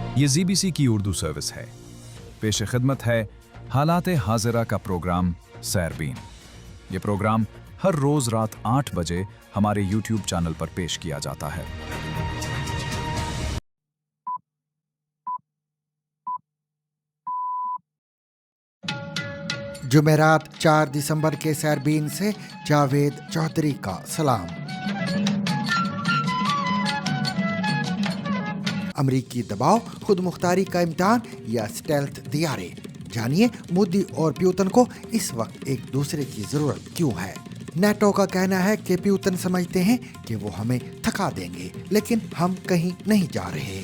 یہ ZBC کی Urdu service ہے۔ پیش خدمت ہے حالات حاضرہ کا پروگرام سیربین۔ یہ پروگرام ہر روز رات 8 بجے ہمارے YouTube چینل پر پیش کیا جاتا ہے۔ جمعرات 4 دسمبر کے سیربین سے جاوید چودھری کا سلام۔ امریکی دباؤ، خود مختاری کا امتحان یا سٹیلتھ طیارے؟ جانیے مودی اور پیوتن کو اس وقت ایک دوسرے کی ضرورت کیوں ہے۔ نیٹو کا کہنا ہے کہ پیوتن سمجھتے ہیں کہ وہ ہمیں تھکا دیں گے، لیکن ہم کہیں نہیں جا رہے۔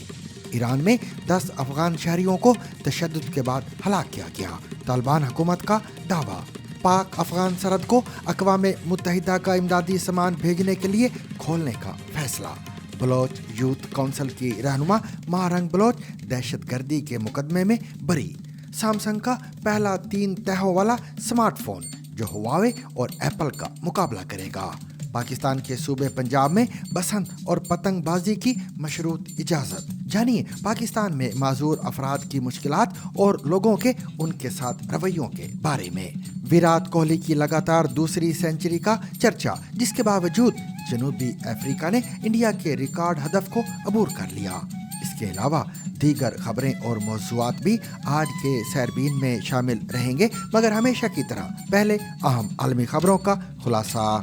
ایران میں 10 افغان شہریوں کو تشدد کے بعد ہلاک کیا گیا، طالبان حکومت کا دعویٰ۔ پاک افغان سرحد کو اقوام متحدہ کا امدادی سامان بھیجنے کے لیے کھولنے کا فیصلہ۔ بلوچ یوتھ کونسل کی رہنما مہارنگ بلوچ دہشت گردی کے مقدمے میں بری۔ سامسنگ کا پہلا 3 تہوں والا سمارٹ فون جو ہواوے اور ایپل کا مقابلہ کرے گا۔ پاکستان کے صوبے پنجاب میں بسنت اور پتنگ بازی کی مشروط اجازت۔ جانیے پاکستان میں معذور افراد کی مشکلات اور لوگوں کے ان کے ساتھ رویوں کے بارے میں۔ ویرات کوہلی کی لگاتار دوسری سینچری کا چرچا، جس کے باوجود جنوبی افریقہ نے انڈیا کے ریکارڈ ہدف کو عبور کر لیا۔ اس کے علاوہ دیگر خبریں اور موضوعات بھی آج کے سیربین میں شامل رہیں گے، مگر ہمیشہ کی طرح پہلے اہم عالمی خبروں کا خلاصہ۔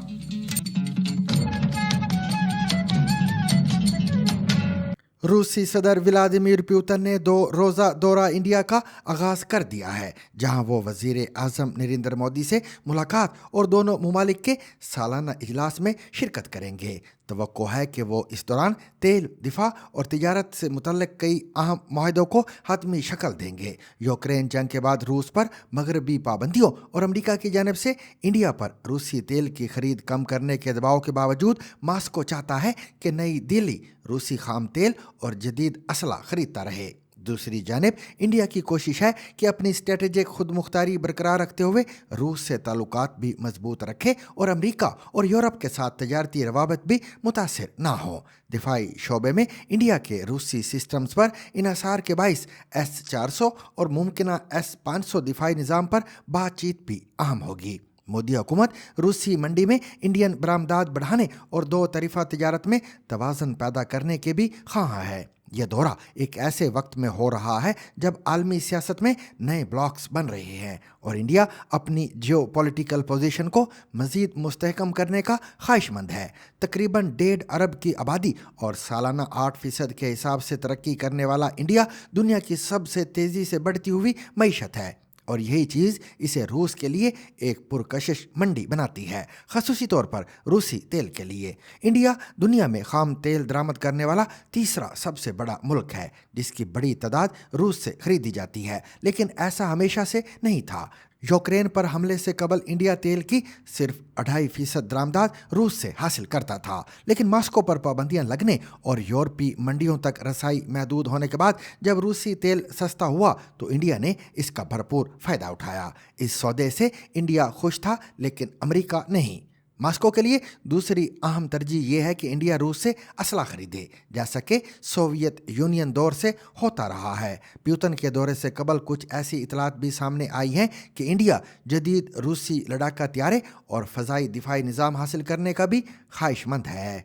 روسی صدر ولادیمیر پیوتن نے 2 روزہ دورہ انڈیا کا آغاز کر دیا ہے، جہاں وہ وزیر اعظم نریندر مودی سے ملاقات اور دونوں ممالک کے سالانہ اجلاس میں شرکت کریں گے۔ توقع ہے کہ وہ اس دوران تیل، دفاع اور تجارت سے متعلق کئی اہم معاہدوں کو حتمی شکل دیں گے۔ یوکرین جنگ کے بعد روس پر مغربی پابندیوں اور امریکہ کی جانب سے انڈیا پر روسی تیل کی خرید کم کرنے کے دباؤ کے باوجود ماسکو چاہتا ہے کہ نئی دہلی روسی خام تیل اور جدید اسلحہ خریدتا رہے۔ دوسری جانب انڈیا کی کوشش ہے کہ اپنی اسٹریٹجک خود مختاری برقرار رکھتے ہوئے روس سے تعلقات بھی مضبوط رکھے اور امریکہ اور یورپ کے ساتھ تجارتی روابط بھی متاثر نہ ہوں۔ دفاعی شعبے میں انڈیا کے روسی سسٹمز پر انحصار کے باعث S-400 اور ممکنہ S-500 دفاعی نظام پر بات چیت بھی اہم ہوگی۔ مودی حکومت روسی منڈی میں انڈین برآمدات بڑھانے اور 2 طرفہ تجارت میں توازن پیدا کرنے کے بھی خواہاں ہے۔ یہ دورہ ایک ایسے وقت میں ہو رہا ہے جب عالمی سیاست میں نئے بلاکس بن رہے ہیں اور انڈیا اپنی جیو پولیٹیکل پوزیشن کو مزید مستحکم کرنے کا خواہش مند ہے۔ تقریباً 1.5 ارب کی آبادی اور سالانہ 8% کے حساب سے ترقی کرنے والا انڈیا دنیا کی سب سے تیزی سے بڑھتی ہوئی معیشت ہے، اور یہی چیز اسے روس کے لیے ایک پرکشش منڈی بناتی ہے، خصوصی طور پر روسی تیل کے لیے۔ انڈیا دنیا میں خام تیل درآمد کرنے والا تیسرا سب سے بڑا ملک ہے، جس کی بڑی تعداد روس سے خریدی جاتی ہے، لیکن ایسا ہمیشہ سے نہیں تھا۔ یوکرین پر حملے سے قبل انڈیا تیل کی صرف 2.5% درآمدات روس سے حاصل کرتا تھا، لیکن ماسکو پر پابندیاں لگنے اور یورپی منڈیوں تک رسائی محدود ہونے کے بعد جب روسی تیل سستا ہوا تو انڈیا نے اس کا بھرپور فائدہ اٹھایا۔ اس سودے سے انڈیا خوش تھا، لیکن امریکہ نہیں۔ ماسکو کے لیے دوسری اہم ترجیح یہ ہے کہ انڈیا روس سے اسلحہ خریدے، جیسا کہ سوویت یونین دور سے ہوتا رہا ہے۔ پیوتن کے دورے سے قبل کچھ ایسی اطلاعات بھی سامنے آئی ہیں کہ انڈیا جدید روسی لڑاکا طیارے اور فضائی دفاعی نظام حاصل کرنے کا بھی خواہش مند ہے۔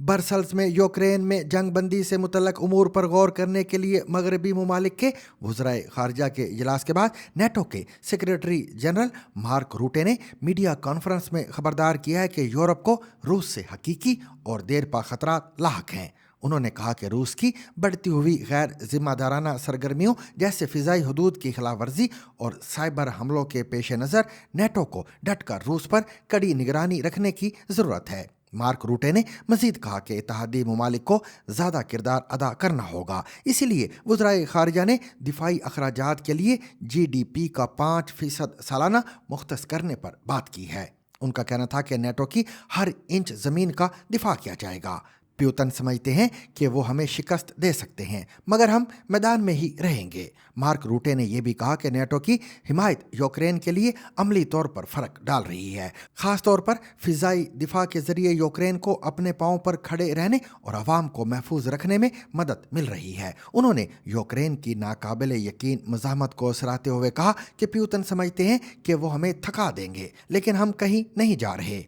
برسلز میں یوکرین میں جنگ بندی سے متعلق امور پر غور کرنے کے لیے مغربی ممالک کے وزرائے خارجہ کے اجلاس کے بعد نیٹو کے سیکریٹری جنرل مارک روٹے نے میڈیا کانفرنس میں خبردار کیا ہے کہ یورپ کو روس سے حقیقی اور دیرپا خطرات لاحق ہیں۔ انہوں نے کہا کہ روس کی بڑھتی ہوئی غیر ذمہ دارانہ سرگرمیوں جیسے فضائی حدود کی خلاف ورزی اور سائبر حملوں کے پیش نظر نیٹو کو ڈٹ کر روس پر کڑی نگرانی رکھنے کی ضرورت ہے۔ مارک روٹے نے مزید کہا کہ اتحادی ممالک کو زیادہ کردار ادا کرنا ہوگا، اسی لیے وزرائے خارجہ نے دفاعی اخراجات کے لیے GDP کا 5% سالانہ مختص کرنے پر بات کی ہے۔ ان کا کہنا تھا کہ نیٹو کی ہر انچ زمین کا دفاع کیا جائے گا۔ प्यूतन समझते हैं कि वो हमें शिकस्त दे सकते हैं मगर हम मैदान में ही रहेंगे। मार्क रूटे ने यह भी कहा कि नेटो की हिमायत यूक्रेन के लिए अमली तौर पर फर्क डाल रही है, खास तौर पर फिजाई दिफा के जरिए यूक्रेन को अपने पांव पर खड़े रहने और आवाम को महफूज रखने में मदद मिल रही है। उन्होंने यूक्रेन की नाकाबिले यकीन मज़ाहमत को सराहते हुए कहा कि प्यूतन समझते हैं कि वो हमें थका देंगे लेकिन हम कहीं नहीं जा रहे।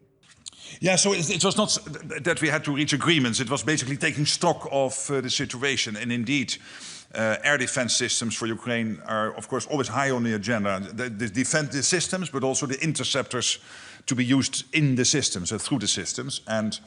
Yeah, so it was not that we had to reach agreements. It was basically taking stock of the situation. And indeed, air defense systems for Ukraine are, of course, always high on the agenda. The defense systems, but also the interceptors to be used in the systems, through the systems. And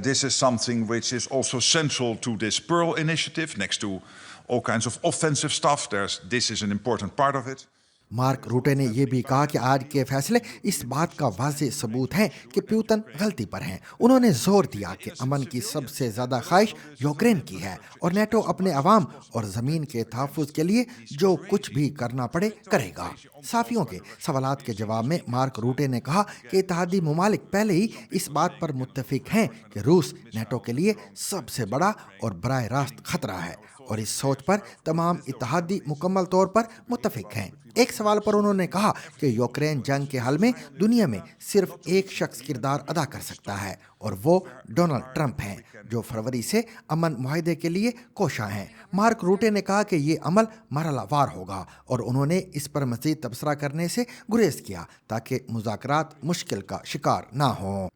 this is something which is also central to this Pearl initiative, next to all kinds of offensive stuff. This is an important part of it. Mark रूटे ने यह भी कहा कि आज के फैसले इस बात का वाज़ेह सबूत हैं कि प्यूतन गलती पर हैं। उन्होंने जोर दिया कि अमन की सबसे ज़्यादा ख्वाहिश यूक्रेन की है और नेटो अपने अवाम और ज़मीन के तहफ़्फ़ुज़ के लिए जो कुछ भी करना पड़े करेगा। साफियों के सवालात के जवाब में मार्क रूटे ने कहा कि इत्तेहादी मुमालिक पहले ही इस बात पर मुत्तफ़िक हैं कि रूस नेटो के लिए सबसे बड़ा और बराह रास्त खतरा है और इस सोच पर तमाम इत्तेहादी मुकम्मल तौर पर मुत्तफ़िक हैं। एक सवाल पर उन्होंने कहा कि यूक्रेन जंग के हल में दुनिया में सिर्फ एक शख्स किरदार अदा कर सकता है और वो डोनाल्ड ट्रंप हैं, जो फरवरी से अमन मुआहदे के लिए कोशां हैं। मार्क रूटे ने कहा कि ये अमल मरहलावार होगा और उन्होंने इस पर मज़ीद तबसरा करने से गुरेज किया ताकि मुज़ाकरात मुश्किल का शिकार ना हों।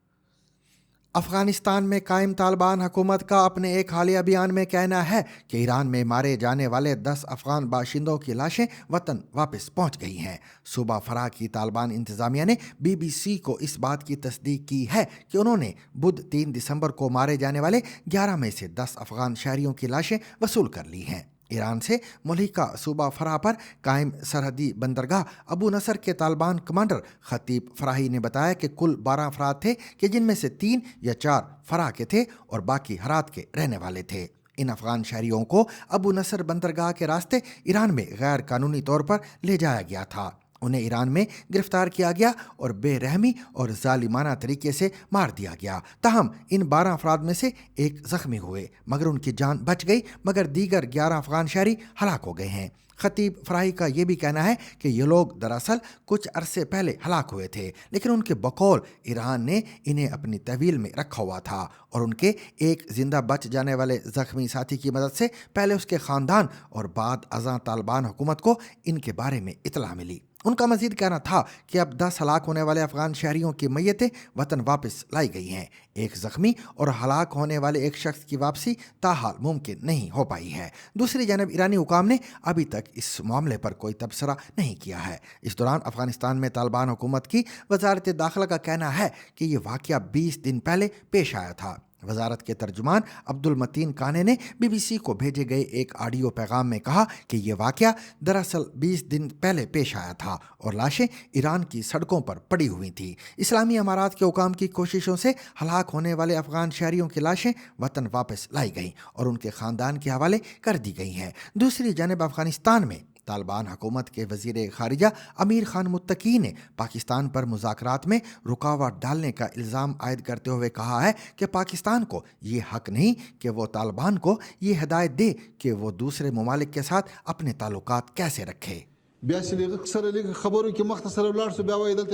अफ़गानिस्तान में कायम तालिबान हुकूमत का अपने एक हालिया बयान में कहना है कि ईरान में मारे जाने वाले 10 अफ़गान बाशिंदों की लाशें वतन वापस पहुंच गई हैं। सूबा फराह की तालिबान इंतज़ामिया ने BBC को इस बात की तस्दीक की है कि उन्होंने बुध 3 दिसंबर को मारे जाने वाले 11 में से 10 अफ़गान शहरियों की लाशें वसूल कर ली हैं। ईरान से मुल्हिका सूबा फराह पर कायम सरहदी बंदरगाह अबू नसर के तालिबान कमांडर खतीब फराही ने बताया कि कुल 12 अफराद थे कि जिनमें से 3 या 4 फराह के थे और बाकी हरात के रहने वाले थे। इन अफगान शहरियों को अबू नसर बंदरगाह के रास्ते ईरान में गैर कानूनी तौर पर ले जाया गया था। उन्हें ईरान में गिरफ्तार किया गया और बेरहमी और जालिमाना तरीके से मार दिया गया। ताहम इन 12 अफराद में से एक ज़ख्मी हुए मगर उनकी जान बच गई, मगर दीगर 11 अफगान शहरी हलाक हो गए हैं। खतीब फराही का ये भी कहना है कि ये लोग दरअसल कुछ अरसे पहले हलाक हुए थे, लेकिन उनके बकौल ईरान ने इन्हें अपनी तहवील में रखा हुआ था और उनके एक जिंदा बच जाने वाले ज़ख्मी साथी की मदद से पहले उसके ख़ानदान और बाद अज़ां तालिबान हुकूमत को इनके बारे में इतला मिली। उनका मजीद कहना था कि अब 10 हलाक होने वाले अफगान शहरियों की मैयतें वतन वापस लाई गई हैं। एक ज़ख्मी और हलाक होने वाले एक शख्स की वापसी ताहाल मुमकिन नहीं हो पाई है। दूसरी जानब ईरानी हुकाम ने अभी तक इस मामले पर कोई तबसरा नहीं किया है। इस दौरान अफगानिस्तान में तालिबान हुकूमत की वजारत दाखिला का कहना है कि ये वाक़या 20 दिन पहले पेश आया था। वजारत के तर्जुमान अब्दुल मतीन काने ने BBC को भेजे गए एक ऑडियो पैगाम में कहा कि यह वाक़या दरअसल 20 दिन पहले पेश आया था और लाशें ईरान की सड़कों पर पड़ी हुई थी। इस्लामी अमारात के हुकाम की कोशिशों से हलाक होने वाले अफगान शहरियों की लाशें वतन वापस लाई गईं और उनके ख़ानदान के हवाले कर दी गई हैं। दूसरी जानब अफगानिस्तान में तालिबान हुकूमत के वज़ीर ख़ारिजा अमीर खान मुत्तकी ने पाकिस्तान पर मुज़ाकरात में रुकावट डालने का इल्ज़ाम आयद करते हुए कहा है कि पाकिस्तान को ये हक़ नहीं कि वो तालिबान को ये हिदायत दे कि वो दूसरे ममालिक के साथ अपने ताल्लुकात कैसे रखे। खबरों की मख्तसर लाड़ से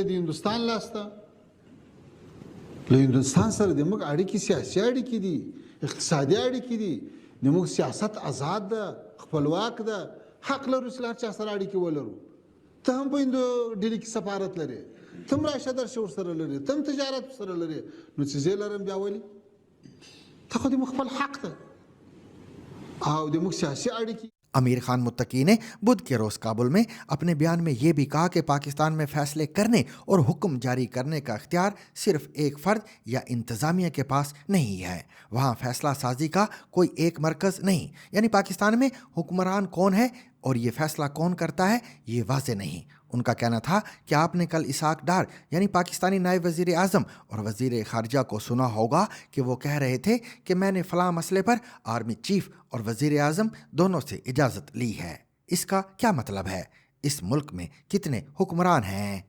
हिंदुस्तान लास्ता हिंदुस्तान सर दिमक अड़िकी सियासी अड़िकी दी इक़्तिसादी अड़िकी दी दिमक सियासत आज़ाद दा खपलवाक दा हक लरू इसलार चा सर अड़िकी वलरू तम बंदो दिल्ली की सफारत लरे तम राशदर शोर सर लरे तम तजारत सर लरे नु चीज़े लरम ब्यावली तको दिमक खपल हक दा आओ दिमक सियासी अड़िकी। अमीर खान मुत्तकी ने बुध के रोज़ काबुल में अपने बयान में ये भी कहा कि पाकिस्तान में फ़ैसले करने और हुक्म जारी करने का इख्तियार सिर्फ एक फ़र्द या इंतज़ामिया के पास नहीं है। वहाँ फ़ैसला साजी का कोई एक मरकज़ नहीं, यानी पाकिस्तान में हुक्मरान कौन है और ये फ़ैसला कौन करता है ये वाज़े नहीं। उनका कहना था कि आपने कल इसाक डार यानी पाकिस्तानी नायब वज़ीर आज़म और वज़ीर ख़ारिजा को सुना होगा कि वो कह रहे थे कि मैंने फ़लाँ मसले पर आर्मी चीफ़ और वज़ीर आज़म दोनों से इजाज़त ली है। इसका क्या मतलब है? इस मुल्क में कितने हुक्मरान हैं?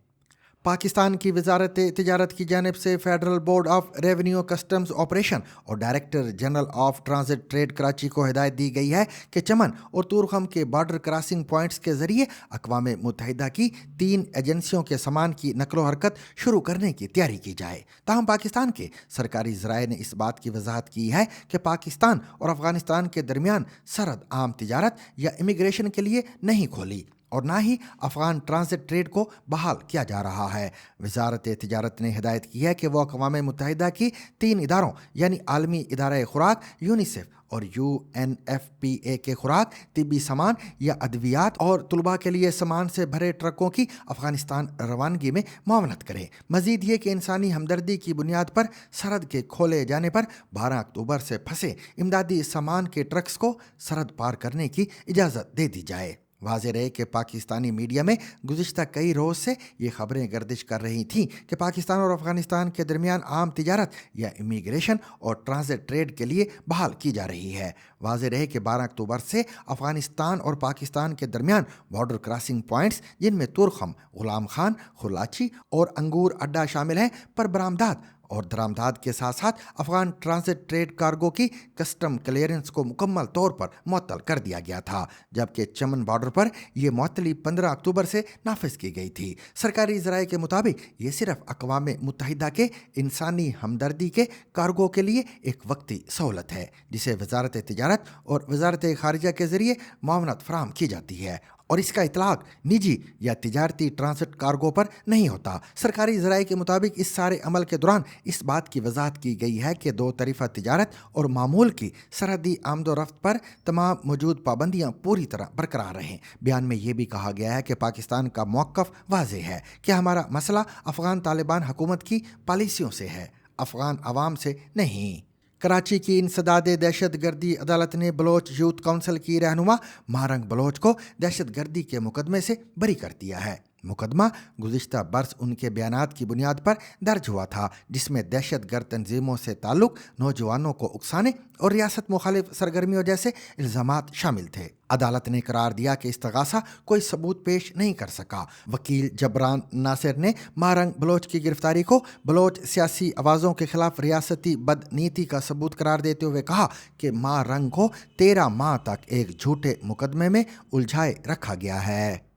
पाकिस्तान की वजारत तिजारत की जानिब से federal board of revenue customs operation और director general of transit trade Karachi को हिदायत दी गई है कि चमन और तूरखम के बॉर्डर क्रॉसिंग पॉइंट्स के जरिए अक़वाम मुत्तहिदा की 3 एजेंसियों के सामान की नकलो हरकत शुरू करने की तैयारी की जाए। ताहम पाकिस्तान के सरकारी ज़राए ने इस बात की वजाहत की है कि पाकिस्तान और अफगानिस्तान के दरमियान सरहद आम तिजारत या इमिग्रेशन के लिए नहीं खोली और ना ही अफ़गान ट्रांजिट ट्रेड को बहाल किया जा रहा है। वजारत तिजारत ने हिदायत की है कि वो अक़वाम मुत्तहिदा की 3 इदारों यानी आलमी इदारा खुराक, यूनिसेफ और UNFPA के खुराक, तिब्बी सामान या अद्वियात और तलबा के लिए सामान से भरे ट्रकों की अफ़गानिस्तान रवानगी में मुआवनत करें। मज़ीद ये कि इंसानी हमदर्दी की बुनियाद पर सरहद के खोले जाने पर 12 अक्टूबर से फंसे इमदादी सामान के ट्रक्स को सरहद पार करने की इजाज़त दे दी जाए। वाज़ेह रहे कि पाकिस्तानी मीडिया में गुज़िश्ता कई रोज़ से ये खबरें गर्दिश कर रही थीं कि पाकिस्तान और अफ़गानिस्तान के दरमियान आम तिजारत या इमिग्रेशन और ट्रांजिट ट्रेड के लिए बहाल की जा रही है। वाज़ेह रहे कि 12 अक्टूबर से अफ़गानिस्तान और पाकिस्तान के दरमियान बॉर्डर क्रॉसिंग पॉइंट्स जिनमें तुरखम, गुलाम खान, खुलाची और अंगूर अड्डा शामिल हैं पर बरामदात और दरामदाद के साथ साथ अफगान ट्रांजिट ट्रेड कार्गो की कस्टम क्लियरेंस को मुकम्मल तौर पर मुअत्तल कर दिया गया था, जबकि चमन बॉर्डर पर यह मुअत्तली 15 अक्टूबर से नाफिज की गई थी। सरकारी ज़राए के मुताबिक ये सिर्फ अक़वाम मुत्तहिदा के इंसानी हमदर्दी के कार्गो के लिए एक वक्ती सहूलत है जिसे वजारत तिजारत और वजारत खारिजा के ज़रिए मुआवनत फराहम की जाती है और इसका इतलाक निजी या तिजारती ट्रांजिट कार्गो पर नहीं होता। सरकारी ज़राए के मुताबिक इस सारे अमल के दौरान इस बात की वजाहत की गई है कि 2 तरफ़ा तिजारत और मामूल की सरहदी आमदोरफ्त पर तमाम मौजूद पाबंदियाँ पूरी तरह बरकरार रहें। बयान में यह भी कहा गया है कि पाकिस्तान का मौक़िफ़ वाज़ेह है कि हमारा मसला अफ़गान तालिबान हुकूमत की पॉलिसियों से है, अफ़गान अवाम से नहीं। कराची की इंसदाद दहशत गर्दी अदालत ने बलोच यूथ काउंसिल की रहनुमा महारंग बलोच को दहशत गर्दी के मुकदमे से बरी कर दिया है। मुकदमा गुज़िश्ता बरस उनके बयानात की बुनियाद पर दर्ज हुआ था जिसमें दहशत गर्द तंजीमों से ताल्लुक़, नौजवानों को उकसाने और रियासत मुखालिफ सरगर्मियों जैसे इल्ज़ामात शामिल थे। अदालत ने करार दिया कि इस्तगासा कोई सबूत पेश नहीं कर सका। वकील जबरान नासिर ने महारंग बलोच की गिरफ्तारी को बलोच सियासी आवाज़ों के खिलाफ रियासती बदनीति का सबूत करार देते हुए कहा कि महारंग को 13 माह तक एक झूठे मुकदमे में उलझाए रखा गया है।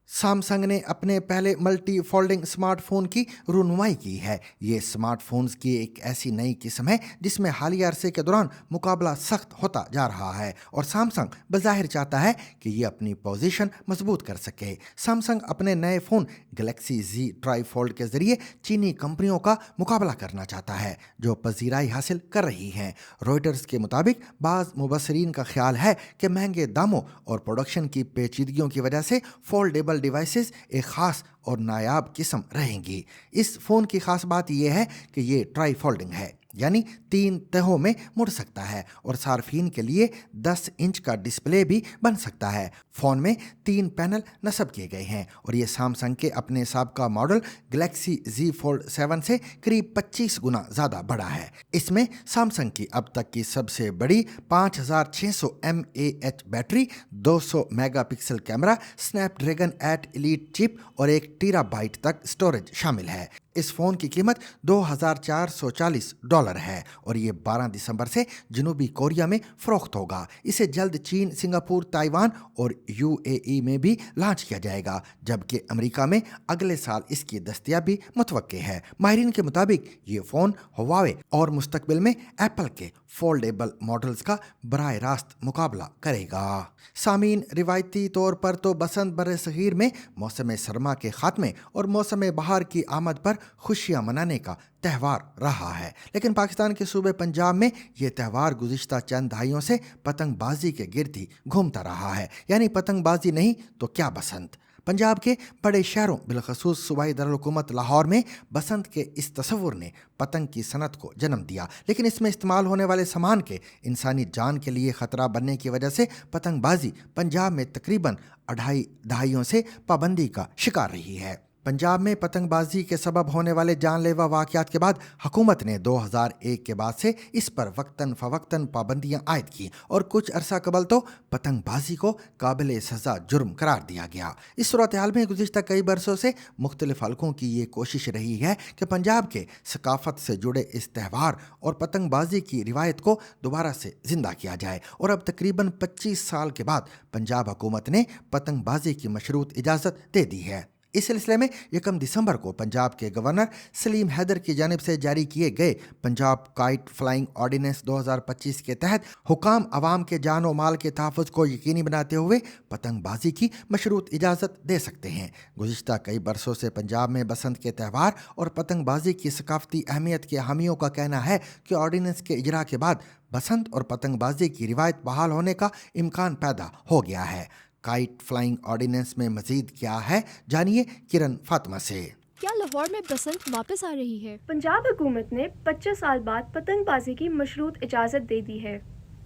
सैमसंग ने अपने पहले मल्टी फोल्डिंग स्मार्टफोन की रूनुमाई की है। ये स्मार्टफोन्स की एक ऐसी नई किस्म है जिसमें हालिया अरसे के दौरान मुकाबला सख्त होता जा रहा है और सैमसंग बज़ाहिर चाहता है कि ये अपनी पोजीशन मजबूत कर सके। सैमसंग अपने नए फ़ोन गैलेक्सी Z ट्राईफोल्ड के ज़रिए चीनी कंपनियों का मुकाबला करना चाहता है जो पजीराई हासिल कर रही हैं। रॉयटर्स के मुताबिक बाज़ मुबसरीन का ख्याल है कि महंगे दामों और प्रोडक्शन की पेचीदगियों की वजह से फोल्डेबल डिवाइसेस एक ख़ास और नायाब किस्म रहेंगी। इस फ़ोन की ख़ास बात यह है कि ये ट्राई फोल्डिंग है यानी 3 तहों में मुड़ सकता है और सार्फिन के लिए 10 इंच का डिस्प्ले भी बन सकता है। फ़ोन में 3 पैनल नस्ब किए गए हैं और ये सैमसंग के अपने साबका मॉडल गैलेक्सी Z Fold 7 से करीब 25 गुना ज़्यादा बड़ा है। इसमें सैमसंग की अब तक की सबसे बड़ी 5600 mAh battery, 200 megapixel camera, Snapdragon 8 elite chip और 1 टीराबाइट तक स्टोरेज शामिल है। इस फ़ोन की कीमत $2,440 है और ये 12 दिसंबर से जनूबी कोरिया में फ़रोख्त होगा। इसे जल्द चीन, सिंगापुर, ताइवान और UAE में भी लॉन्च किया जाएगा, जबकि अमेरिका में अगले साल इसकी दस्तयाबी मुतवक्के है। माहिरीन के मुताबिक ये फ़ोन हुआवे और मुस्तकबिल में एप्पल के फोल्डेबल मॉडल्स का बराह रास्त मुकाबला करेगा। सामीन, रिवायती तौर पर तो बसंत बरसगीर में मौसम सरमा के ख़ात्मे और मौसम बहार की आमद पर खुशियाँ मनाने का त्यौहार रहा है, लेकिन पाकिस्तान के सूबे पंजाब में ये त्यौहार गुज़िश्ता चंद दहाइयों से पतंगबाजी के गिर्द ही घूमता रहा है। यानी पतंगबाजी नहीं तो क्या बसंत। पंजाब के बड़े शहरों बिलखसूस सूबाई दारुल-हुकूमत लाहौर में बसंत के इस तस्वुर ने पतंग की सनत को जन्म दिया, लेकिन इसमें इस्तेमाल होने वाले सामान के इंसानी जान के लिए ख़तरा बनने की वजह से पतंगबाजी पंजाब में तकरीबन 2.5 दहाइयों से पाबंदी का शिकार रही है। पंजाब में पतंगबाजी के सबब होने वाले जानलेवा वाक़यात के बाद हुकूमत ने 2001 के बाद से इस पर वक्तन फ़वक्तन पाबंदियां आयद की और कुछ अरसा कबल तो पतंगबाजी को काबिल सज़ा जुर्म करार दिया गया। इस सूरत हाल में गुज़िश्ता कई बरसों से मुख्तलिफ हलकों की ये कोशिश रही है कि पंजाब के सकाफ़त से जुड़े इस त्यौहार और पतंगबाजी की रिवायत को दोबारा से ज़िंदा किया जाए, और अब तकरीबन 25 साल के बाद पंजाब हुकूमत ने पतंगबाजी की मशरूत इजाज़त दे दी है। इस सिलसिले में 1 दिसंबर को पंजाब के गवर्नर सलीम हैदर की जानिब से जारी किए गए पंजाब काइट फ्लाइंग ऑर्डिनेंस 2025 के तहत हुकाम अवाम के जान व माल के तहफ़्फ़ुज़ को यकीनी बनाते हुए पतंगबाजी की मशरूत इजाज़त दे सकते हैं। गुज़िश्ता कई बरसों से पंजाब में बसंत के त्यौहार और पतंगबाजी की सकाफ़ती अहमियत के हामियों का कहना है कि ऑर्डिनेंस के इजरा के बाद बसंत और पतंगबाजी की रिवायत बहाल होने का इम्कान पैदा हो गया है। काइट फ्लाइंग ऑर्डिनेंस में मजीद क्या है, जानिए किरण फातिमा से। क्या लाहौर में बसंत वापस आ रही है? पंजाब हुकूमत ने 25 साल बाद पतंगबाजी की मशरूत इजाज़त दे दी है।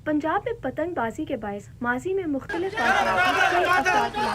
पंजाब में पतंगबाजी के बायस माजी में मुख्तलिफ कई अफराद हलाक हुए,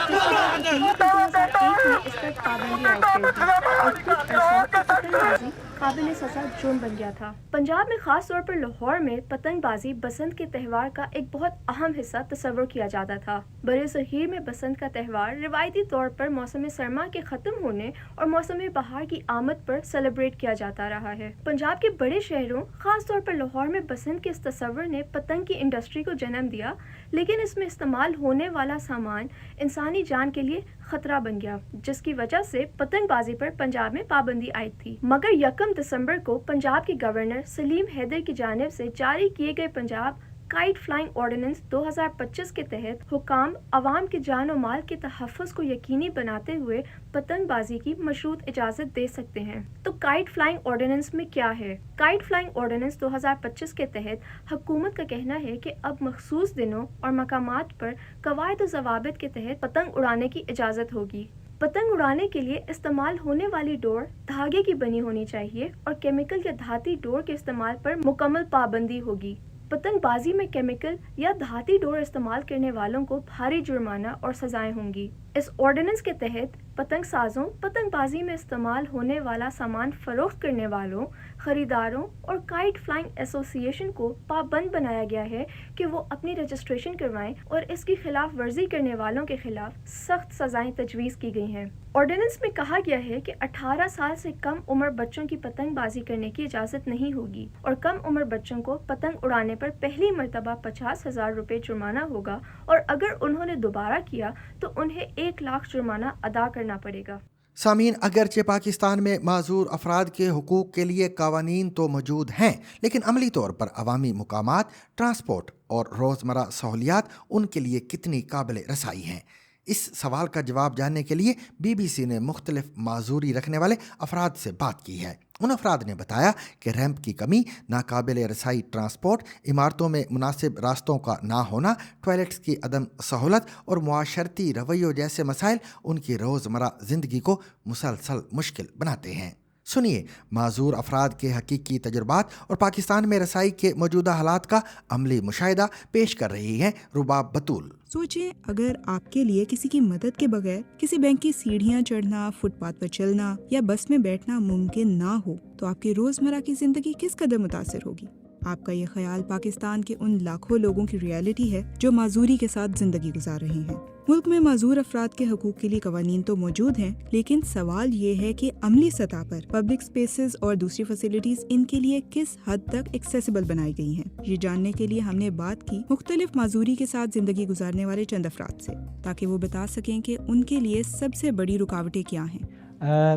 जिसके बाद हुकूमत ने 2001 में इस पर पाबंदी आयद कर दी और कुछ अरसा पतंगबाजी काबिल सज़ा जुर्म बन गया था। पंजाब में ख़ास तौर पर लाहौर में पतंगबाजी बसंत के त्यौहार का एक बहुत अहम हिस्सा तस्वर किया जाता था। बरे-सग़ीर में बसंत का त्यौहार रिवायती तौर पर मौसम सरमा के ख़त्म होने और मौसम बहार की आमद पर सेलिब्रेट किया जाता रहा है। पंजाब के बड़े शहरों ख़ास तौर पर लाहौर में बसंत के इस तस्वर ने पतंग की इंडस्ट्री को जन्म दिया, लेकिन इसमें इस्तेमाल होने वाला सामान इंसानी जान के लिए खतरा बन गया, जिसकी वजह से पतंगबाजी पर पंजाब में पाबंदी आयद थी। मगर 1 दिसंबर को पंजाब के गवर्नर सलीम हैदर की जानिब से जारी किए गए पंजाब काइट फ्लाइंग ऑर्डिनेंस 2025 के तहत हुकाम अवाम के जान और माल के तहफ़्फ़ुज़ को यकीनी बनाते हुए पतंगबाजी की मशरूत इजाज़त दे सकते हैं। तो काइट फ्लाइंग ऑर्डिनेंस में क्या है? काइट फ्लाइंग ऑर्डिनेंस 2025 के तहत हुकूमत का कहना है कि अब मखसूस दिनों और मकामात पर कवायद और ज़वाबित के तहत पतंग उड़ाने की इजाज़त होगी। पतंग उड़ाने के लिए इस्तेमाल होने वाली डोर धागे की बनी होनी चाहिए और केमिकल या धाती डोर के इस्तेमाल पर मुकम्मल पाबंदी होगी। पतंगबाजी में केमिकल या धाती डोर इस्तेमाल करने वालों को भारी जुर्माना और सजाएं होंगी। इस ऑर्डिनेंस के तहत पतंग साजों, पतंगबाजी में इस्तेमाल होने वाला सामान फरोख्त करने वालों, खरीदारों और काइट फ्लाइंग एसोसिएशन को पाबंद बनाया गया है कि वो अपनी रजिस्ट्रेशन करवाएं और इसकी खिलाफ वर्जी करने वालों के खिलाफ सख्त सजाएं तजवीज़ की गई हैं। ऑर्डिनेंस में कहा गया है कि 18 साल से कम उम्र बच्चों की पतंगबाजी करने की इजाज़त नहीं होगी और कम उम्र बच्चों को पतंग उड़ाने पर पहली मरतबा 50,000 रुपये जुर्माना होगा और अगर उन्होंने दोबारा किया तो उन्हें 1 लाख जुर्माना अदा करना पड़ेगा। सामीन, अगरचे पाकिस्तान में माजूर अफराद के हुकूक के लिए कावानीन तो मौजूद हैं, लेकिन अमली तौर पर अवामी मुकामात, ट्रांसपोर्ट और रोज़मर्रा सहूलियात उनके लिए कितनी काबिल रसाई हैं? इस सवाल का जवाब जानने के लिए BBC ने मुख्तलिफ माजूरी रखने वाले अफराद से बात की है। उन अफराद ने बताया कि रैंप की कमी, नाकाबिल रसाई ट्रांसपोर्ट, इमारतों में मुनासिब रास्तों का ना होना, टॉयलेट्स की अदम सहूलत और मुआशरती रवैयों जैसे मसाइल उनकी रोज़मर्रा ज़िंदगी को मुसलसल मुश्किल बनाते हैं। सुनिए माजूर अफराद के हकीकी तजुर्बात और पाकिस्तान में रसाई के मौजूदा हालात का अमली मुशाहिदा पेश कर रही हैं रुबाब बतूल। सोचें, अगर आपके लिए किसी की मदद के बगैर किसी बैंक की सीढ़ियां चढ़ना, फुटपाथ पर चलना या बस में बैठना मुमकिन ना हो, तो आपकी रोजमर्रा की जिंदगी किस कदर मुतासिर होगी? आपका ये ख्याल पाकिस्तान के उन लाखों लोगों की रियलिटी है जो माजूरी के साथ जिंदगी गुजार रहे हैं। मुल्क में माजूर अफराद के हकूक के लिए कवानीन तो मौजूद हैं, लेकिन सवाल ये है कि अमली सतह पर पब्लिक स्पेसेस और दूसरी फैसिलिटीज इनके लिए किस हद तक एक्सेसिबल बनाई गई हैं। ये जानने के लिए हमने बात की मुख्तलिफ माजूरी के साथ जिंदगी गुजारने वाले चंद अफराद से, ताकि वो बता सकें कि उनके लिए सबसे बड़ी रुकावटें क्या हैं।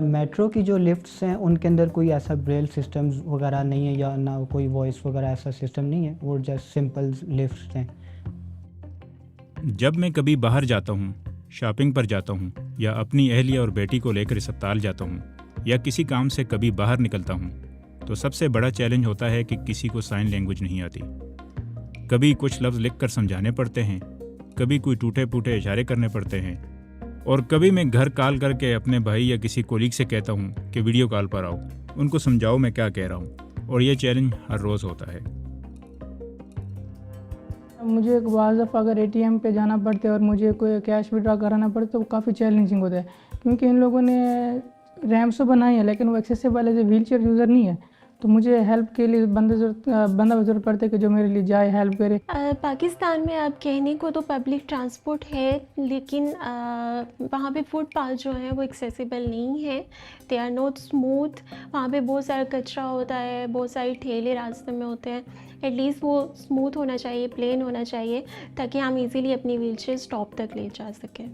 मेट्रो की जो लिफ्ट्स हैं उनके अंदर कोई ऐसा ब्रेल सिस्टम वगैरह नहीं है या ना कोई वॉइस वगैरह ऐसा सिस्टम नहीं है, वो जस्ट सिंपल लिफ्ट्स हैं। जब मैं कभी बाहर जाता हूँ, शॉपिंग पर जाता हूँ या अपनी अहलिया और बेटी को लेकर अस्पताल जाता हूँ या किसी काम से कभी बाहर निकलता हूँ, तो सबसे बड़ा चैलेंज होता है कि किसी को साइन लैंग्वेज नहीं आती। कभी कुछ लफ्ज़ लिख कर समझाने पड़ते हैं, कभी कोई टूटे फूटे इशारे करने पड़ते हैं, और कभी मैं घर कॉल करके अपने भाई या किसी कोलीग से कहता हूँ कि वीडियो कॉल पर आओ, उनको समझाओ मैं क्या कह रहा हूँ, और ये चैलेंज हर रोज़ होता है। मुझे एक बार अगर ATM पे जाना पड़ता है और मुझे कोई कैश विड्रॉ कराना पड़ता है तो काफ़ी चैलेंजिंग होता है, क्योंकि इन लोगों ने रैम्प्स तो बनाई है लेकिन वो एक्सेसिबल है, जो व्हील चेयर यूज़र नहीं है, तो मुझे हेल्प के लिए बंदा ज़रूरत पड़ता है कि जो मेरे लिए जाए, हेल्प करे। पाकिस्तान में आप कहने को तो पब्लिक ट्रांसपोर्ट है, लेकिन वहाँ पे फुटपाथ जो हैं वो एक्सेसिबल नहीं है, दे आर नॉट स्मूथ। वहाँ पे बहुत सारा कचरा होता है, बहुत सारे ठेले रास्ते में होते हैं। एटलीस्ट वो स्मूथ होना चाहिए, प्लेन होना चाहिए, ताकि हम इजीली अपनी व्हीलचेयर स्टॉप तक ले जा सकें।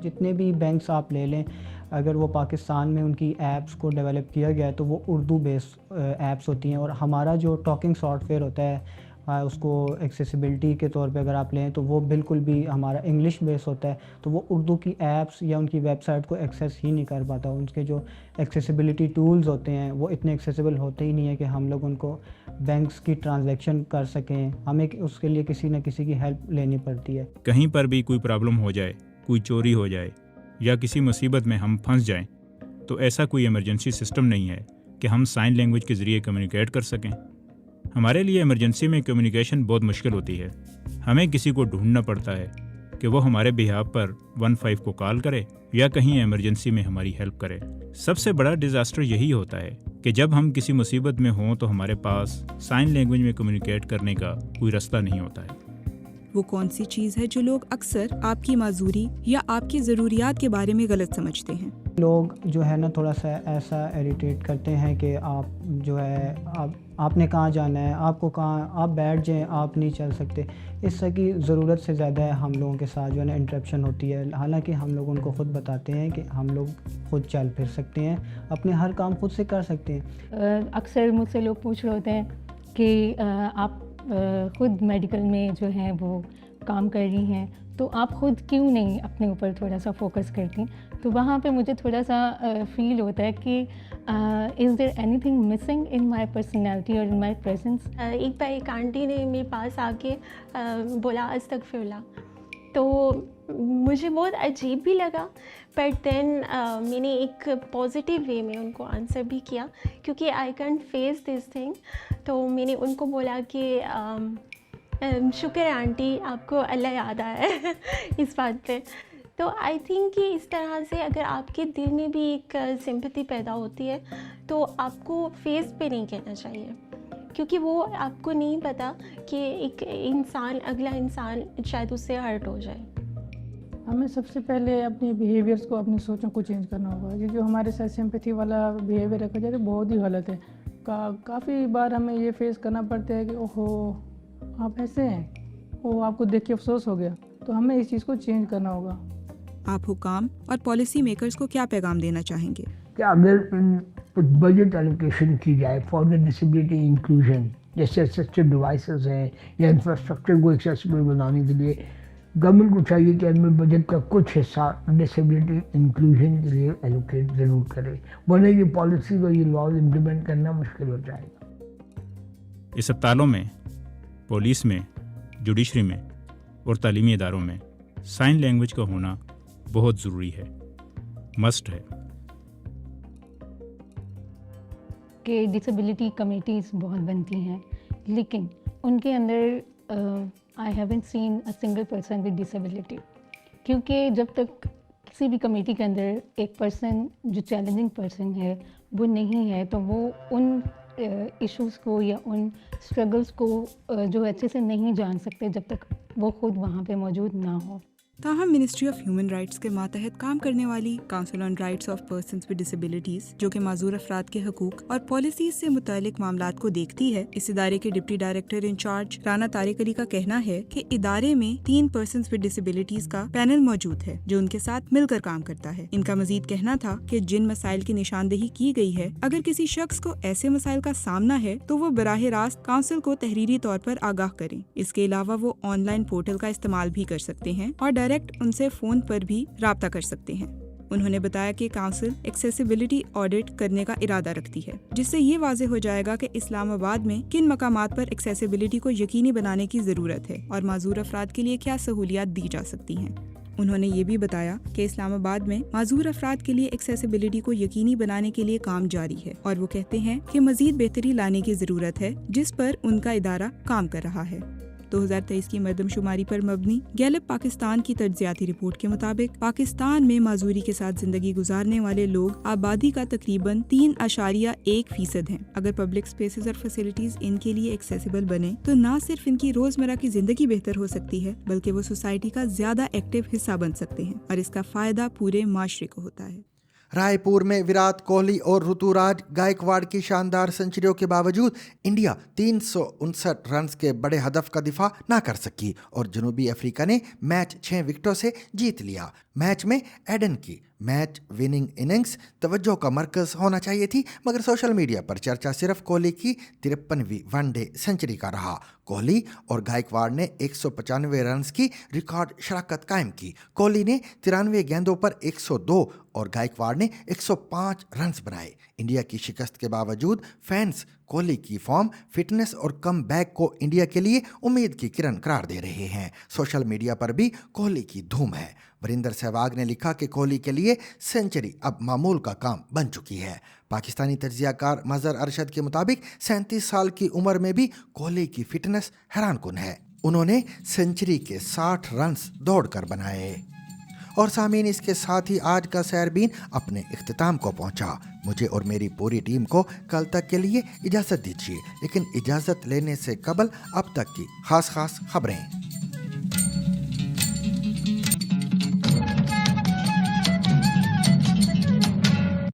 जितने भी बैंक्स आप ले लें, अगर वो पाकिस्तान में उनकी ऐप्स को डेवलप किया गया है तो वो उर्दू बेस्ड ऐप्स होती हैं, और हमारा जो टॉकिंग सॉफ्टवेयर होता है उसको एक्सेसिबिलिटी के तौर पे अगर आप लें तो वो बिल्कुल भी हमारा इंग्लिश बेस होता है, तो वो उर्दू की ऐप्स या उनकी वेबसाइट को एक्सेस ही नहीं कर पाता। उनके जो एक्सेसिबिलिटी टूल्स होते हैं वो इतने एक्सेसिबल होते ही नहीं है कि हम लोग उनको बैंक्स की ट्रांजैक्शन कर सकें, हमें उसके लिए किसी न किसी की हेल्प लेनी पड़ती है। कहीं पर भी कोई प्रॉब्लम हो जाए, कोई चोरी हो जाए या किसी मुसीबत में हम फंस जाएं, तो ऐसा कोई इमरजेंसी सिस्टम नहीं है कि हम साइन लैंग्वेज के ज़रिए कम्युनिकेट कर सकें। हमारे लिए इमरजेंसी में कम्युनिकेशन बहुत मुश्किल होती है। हमें किसी को ढूंढना पड़ता है कि वो हमारे बिहाफ पर 15 को कॉल करे या कहीं इमरजेंसी में हमारी हेल्प करे। सबसे बड़ा डिज़ास्टर यही होता है कि जब हम किसी मुसीबत में हों तो हमारे पास साइन लैंग्वेज में कम्युनिकेट करने का कोई रास्ता नहीं होता है। वो कौन सी चीज़ है जो लोग अक्सर आपकी माजूरी या आपकी ज़रूरियात के बारे में गलत समझते हैं? लोग जो है ना थोड़ा सा ऐसा इरिटेट करते हैं कि आप जो है आपने कहाँ जाना है, आपको कहाँ, आप बैठ जाएं, आप नहीं चल सकते। इस तरह की ज़रूरत से ज़्यादा है हम लोगों के साथ जो है ना इंटरप्शन होती है। हालांकि हम लोग उनको ख़ुद बताते हैं कि हम लोग खुद चल फिर सकते हैं, अपने हर काम खुद से कर सकते हैं। अक्सर मुझसे लोग पूछ रहे होते हैं कि आप ख़ुद मेडिकल में जो है वो काम कर रही हैं, तो आप ख़ुद क्यों नहीं अपने ऊपर थोड़ा सा फोकस करती? तो वहाँ पे मुझे थोड़ा सा फील होता है कि is there anything missing in my personality और इन माय प्रेजेंस। एक बार एक आंटी ने मेरे पास आके बोला अस्तगफिरुल्लाह, तो मुझे बहुत अजीब भी लगा, बट देन मैंने एक पॉजिटिव वे में उनको आंसर भी किया, क्योंकि I can't face this thing. तो मैंने उनको बोला कि शुक्र है आंटी, आपको अल्लाह याद आया है इस बात पे। तो आई थिंक कि इस तरह से अगर आपके दिल में भी एक सिंपैथी पैदा होती है तो आपको फेस पे नहीं कहना चाहिए, क्योंकि वो आपको नहीं पता कि एक इंसान, अगला इंसान शायद उससे हर्ट हो जाए। हमें सबसे पहले अपने बिहेवियर्स को, अपनी सोचों को चेंज करना होगा। ये जो हमारे साथ सिंपैथी वाला बिहेवियर रखा जाए तो बहुत ही गलत है। काफ़ी बार हमें ये फेस करना पड़ता है कि ओहो आप ऐसे हैं, वो आपको देख के अफसोस हो गया। तो हमें इस चीज़ को चेंज करना होगा। आप हुकाम और पॉलिसी मेकर्स को क्या पैगाम देना चाहेंगे? कि अगर बजट एलोकेशन की जाए फॉर द डिसेबिलिटी इंक्लूजन, जैसे असिस्टिव डिवाइसेस हैं या इंफ्रास्ट्रक्चर को एक्सेसिबल बनाने के लिए, गवर्नमेंट को चाहिए कि इनमें बजट का कुछ हिस्सा डिसेबिलिटी इंक्लूजन के लिए एलोकेट ज़रूर करे, वरना ये पॉलिसी और ये लॉज इम्प्लीमेंट करना मुश्किल हो जाएगा। अस्पतालों में, पुलिस में, जुडिशरी में और तालीमी इदारों में साइन लैंग्वेज का होना बहुत ज़रूरी है, मस्ट है। कि डिसेबिलिटी कमेटीज़ बहुत बनती हैं, लेकिन उनके अंदर I haven't seen a single person with disability, क्योंकि जब तक किसी भी कमेटी के अंदर एक पर्सन जो चैलेंजिंग पर्सन है वो नहीं है, तो वो उन इश्यूज़ को या उन स्ट्रगल्स को जो अच्छे से नहीं जान सकते जब तक वो खुद वहाँ पे मौजूद ना हो। ताहम मिनिस्ट्री ऑफ ह्यूमन राइट्स के मातहत काम करने वाली council on rights of persons with disabilities, जो कि माजूर अफराद के हकूक और पॉलिसीज से मुतालिक मामलात को देखती है, इस इदारे के deputy director incharge Rana Tariq Ali का कहना है कि इदारे में 3 पर्सन्स विद डिसेबिलिटीज का पैनल मौजूद है जो उनके साथ मिलकर काम करता है। इनका मजीद कहना था कि जिन मसाइल की निशानदेही की गई है, अगर किसी शख्स को ऐसे मसाइल का सामना है तो वो बराह रास्त काउंसिल को तहरीरी तौर पर आगाह करें। इसके अलावा वो ऑनलाइन पोर्टल का इस्तेमाल भी कर सकते हैं और डायरेक्ट उनसे फोन पर भी राब्ता कर सकते हैं। उन्होंने बताया कि काउंसिल एक्सेसिबिलिटी ऑडिट करने का इरादा रखती है, जिससे ये वाज़ेह हो जाएगा कि इस्लामाबाद में किन मकामात पर एक्सेसिबिलिटी को यकीनी बनाने की ज़रूरत है और माजूर अफराद के लिए क्या सहूलियात दी जा सकती हैं। उन्होंने ये भी बताया कि इस्लामाबाद में माजूर अफराद के लिए एक्सेसिबिलिटी को यकीनी बनाने के लिए काम जारी है और वो कहते हैं कि मजीद बेहतरी लाने की ज़रूरत है, जिस पर उनका इदारा काम कर रहा है। 2023 की मरदमशुमारी पर मबनी गैलप पाकिस्तान की तज्जियाती रिपोर्ट के मुताबिक पाकिस्तान में माजूरी के साथ जिंदगी गुजारने वाले लोग आबादी का तकरीबन 3.1% हैं। अगर पब्लिक स्पेसेस और फैसिलिटीज इनके लिए एक्सेसिबल बने तो न सिर्फ इनकी रोजमर्रा की जिंदगी बेहतर हो सकती है, बल्कि वो सोसाइटी का ज्यादा एक्टिव हिस्सा बन सकते हैं और इसका फायदा पूरे माशरे को होता है। रायपुर में विराट कोहली और ऋतुराज गायकवाड़ की शानदार सेंचुरियों के बावजूद इंडिया 359 रन के बड़े हदफ का दिफा ना कर सकी और जनूबी अफ्रीका ने मैच 6 विकेटों से जीत लिया। मैच में एडन की मैच विनिंग इनिंग्स तवज्जो का मरकज होना चाहिए थी, मगर सोशल मीडिया पर चर्चा सिर्फ कोहली की 53वीं वनडे सेंचुरी का रहा। कोहली और गायकवाड़ ने 195 रन की रिकॉर्ड शराकत कायम की। कोहली ने 93 गेंदों पर 102 और गायकवाड़ ने 105 रन बनाए। इंडिया की शिकस्त के बावजूद फैंस कोहली की फॉर्म, फिटनेस और कम बैक को इंडिया के लिए उम्मीद की किरण करार दे रहे हैं। सोशल मीडिया पर भी कोहली की धूम है। वरिंदर सहवाग ने लिखा कि कोहली के लिए सेंचुरी अब मामूल का काम बन चुकी है। पाकिस्तानी तज्जियाकार मजहर अरशद के मुताबिक 37 साल की उम्र में भी कोहली की फिटनेस हैरानकुन है। उन्होंने सेंचुरी के 60 रन दौड़कर बनाए। और सामीन, इसके साथ ही आज का सैरबीन अपने इख्तिताम को पहुंचा। मुझे और मेरी पूरी टीम को कल तक के लिए इजाज़त दीजिए, लेकिन इजाज़त लेने से कबल अब तक की खास खबरें।